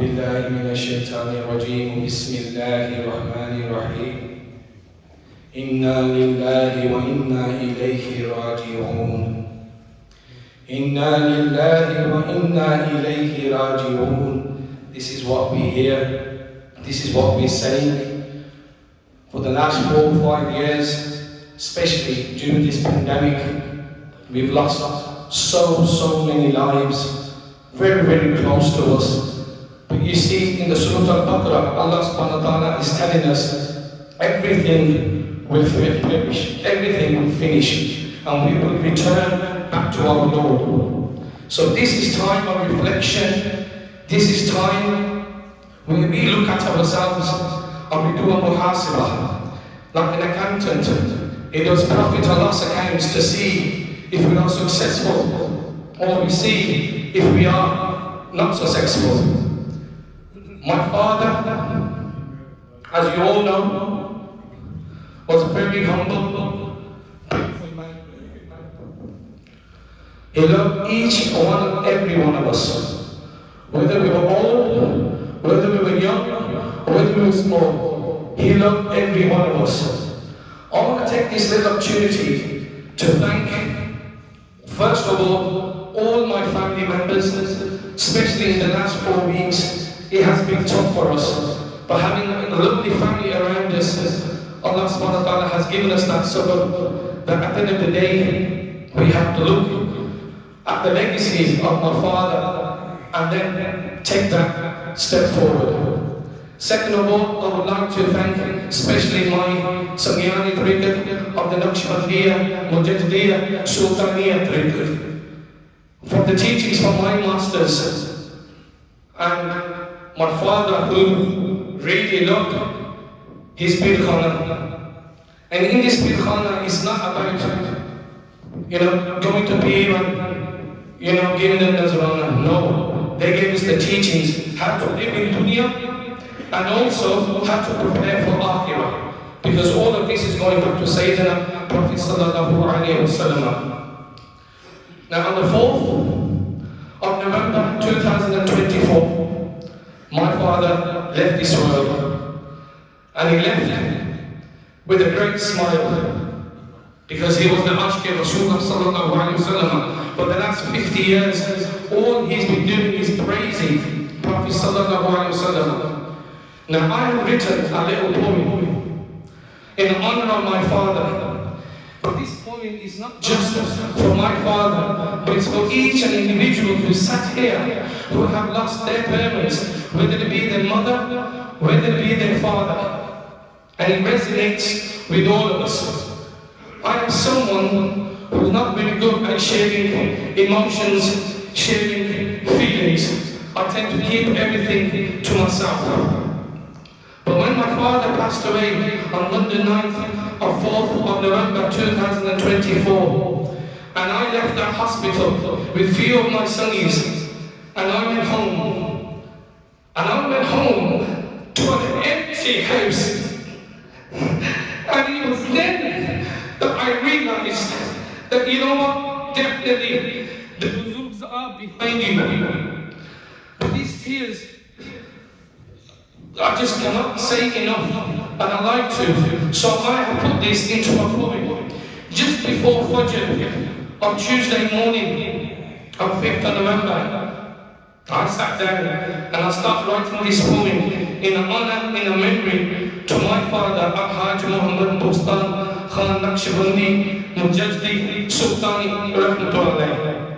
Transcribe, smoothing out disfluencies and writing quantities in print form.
بالله من الشيطان الرجيم بسم الله الرحمن الرحيم إنا لله وإنا إليه راجعون إنا لله وإنا إليه راجعون. This is what we hear, this is what we say for the last 4 or 5 years, especially during this pandemic. We've lost so many lives, very close to us. But you see in the Surah Al-Baqarah, Allah subhanahu wa ta'ala is telling us everything will perish, everything will finish, and we will return back to our Lord. So this is time of reflection, this is time when we look at ourselves and we do a muhasibah, like an accountant. It does profit and loss accounts to see if we are successful, or we see if we are not successful. My father, as you all know, was very humble. He loved each and every one of us, whether we were old, whether we were young, or whether we were small. He loved every one of us. I want to take this little opportunity to thank, first of all my family members, especially in the last 4 weeks. It has been tough for us, but having a lovely family around us, Allah subhanahu wa ta'ala has given us that sabr, that at the end of the day, we have to look at the legacy of my father and then take that step forward. Second of all, I would like to thank especially my Samyani Tariqat of the Naqshbandi, Mujaddadi, Sultani Tariqat, for the teachings from my masters, and my father who really loved his Birkhana. And in this Birkhana, it's not about, going to Pir and, giving them Nazrana. No, they gave us the teachings, how to live in dunya, and also how to prepare for Akhirah. Because all of this is going back to Sayyidina Prophet Sallallahu Alaihi Wasallam. Now on the 4th of November 2024, my father left this world, and he left with a great smile, because he was the Ashki Rasulullah Sallallahu Alaihi Wasallam. For the last 50 years, all he's been doing is praising Prophet Sallallahu Alaihi Wasallam. Now I have written a little poem in honor of my father, but this poem is not just for my father, but it's for each and individual who sat here, who have lost their parents, whether it be their mother, whether it be their father. And it resonates with all of us. I am someone who's not very good at sharing emotions, sharing feelings. I tend to keep everything to myself. But when my father passed away on Monday 9th of 4th of November 2024, and I left that hospital with few of my sons, and I went home. And I went home to an empty house. And it was then that I realized that, definitely the Buzurgs are behind you. But these tears, I just cannot say enough, and I like to. So I have put this into a poem. Just before Fajr on Tuesday morning, on 5th of November, I sat down and I started writing this poem in honor, in a memory to my father, Haj Muhammad Bostan, Khan Naqshbandi, Mujaddadi, Sultani, Rahmatullah.